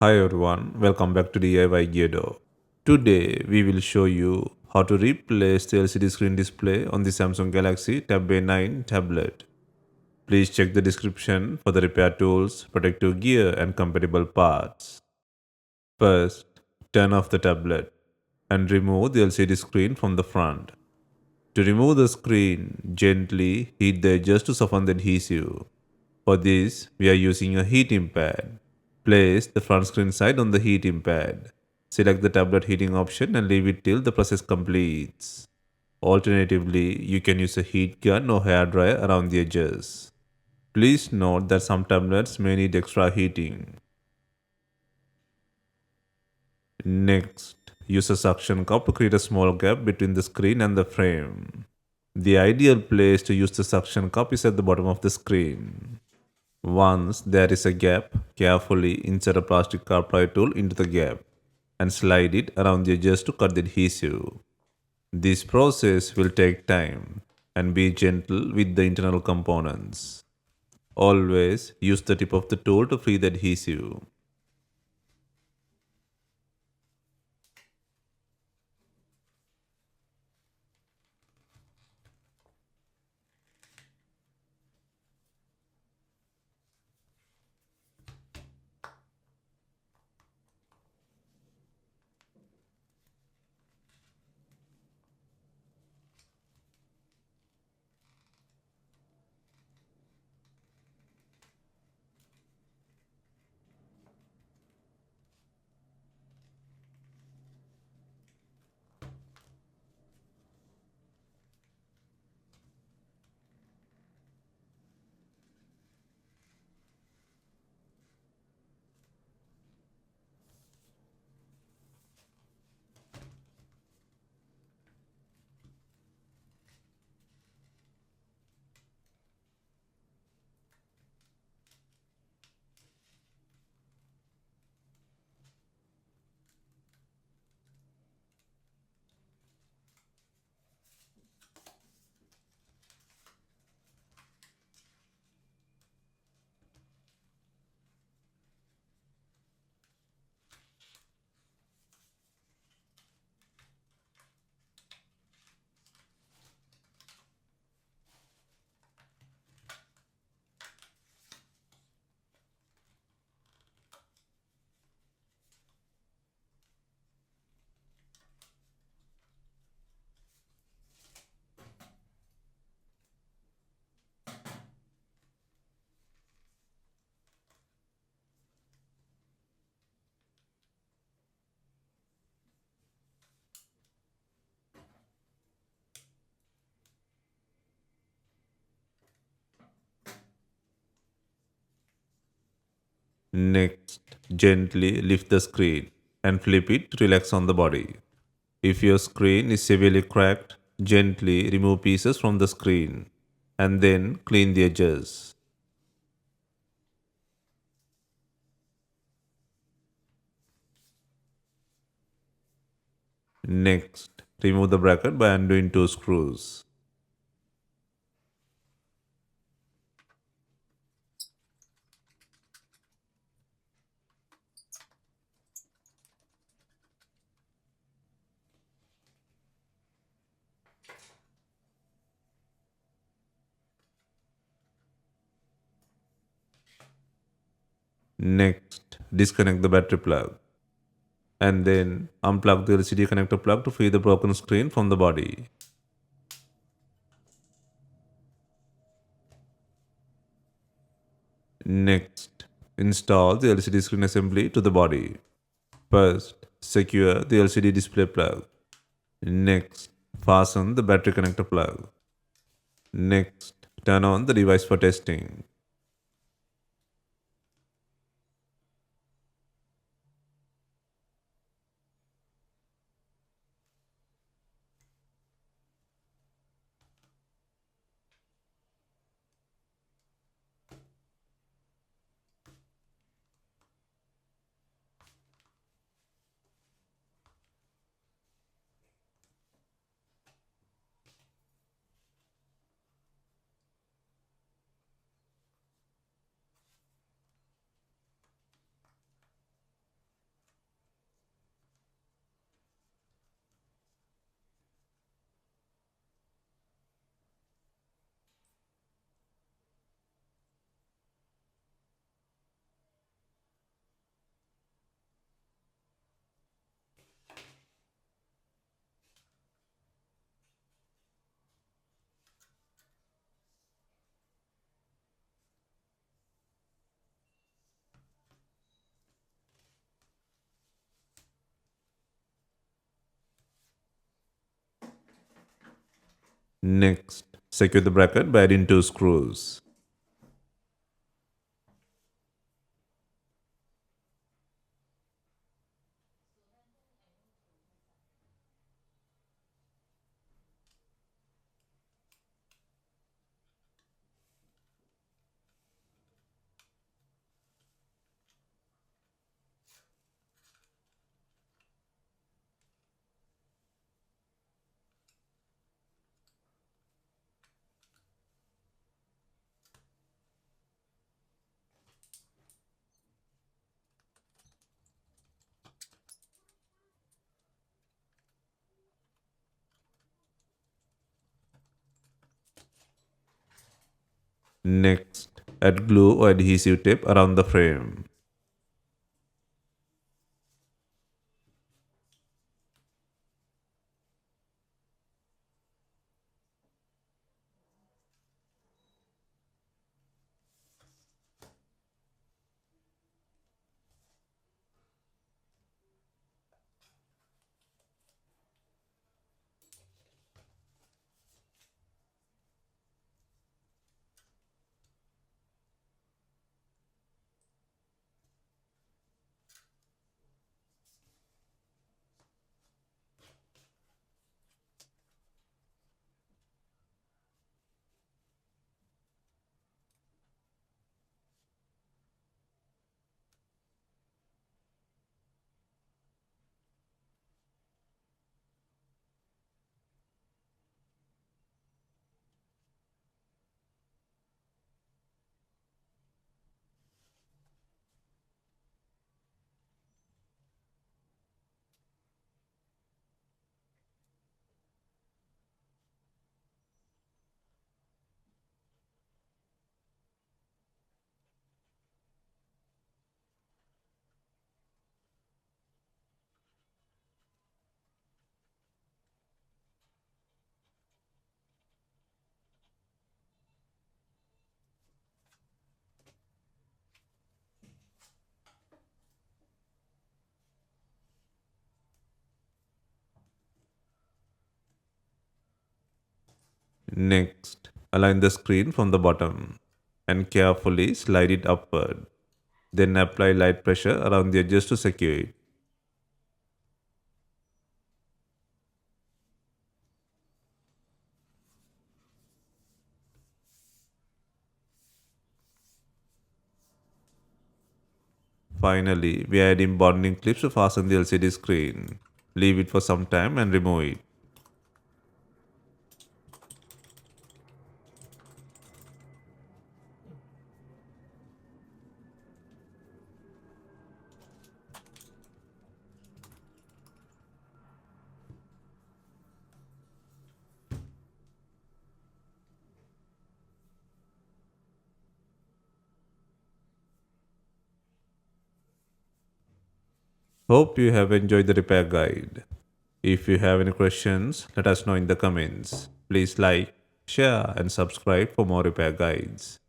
Hi everyone, welcome back to DYOR. Today we will show you how to replace the LCD screen display on the Samsung Galaxy Tab A9 tablet. Please check the description for the repair tools, protective gear and compatible parts. First, turn off the tablet and remove the LCD screen from the front. To remove the screen, gently heat the edges to soften the adhesive. For this, we are using a heating pad. Place the front screen side on the heating pad. Select the tablet heating option and leave it till the process completes. Alternatively, you can use a heat gun or hair dryer around the edges. Please note that some tablets may need extra heating. Next, use a suction cup to create a small gap between the screen and the frame. The ideal place to use the suction cup is at the bottom of the screen. Once there is a gap, carefully insert a plastic car pry tool into the gap and slide it around the edges to cut the adhesive. This process will take time and be gentle with the internal components. Always use the tip of the tool to free the adhesive. Next, gently lift the screen and flip it to relax on the body. If your screen is severely cracked, gently remove pieces from the screen and then clean the edges. Next, remove the bracket by undoing two screws. Next, disconnect the battery plug and then unplug the LCD connector plug to free the broken screen from the body. Next, install the LCD screen assembly to the body. First, secure the LCD display plug. Next, fasten the battery connector plug. Next, turn on the device for testing. Next, secure the bracket by adding two screws. Next, add glue or adhesive tape around the frame. Next, align the screen from the bottom and carefully slide it upward. Then apply light pressure around the edges to secure it. Finally, we are adding bonding clips to fasten the LCD screen. Leave it for some time and remove it. Hope you have enjoyed the repair guide. If you have any questions, let us know in the comments. Please like, share, and subscribe for more repair guides.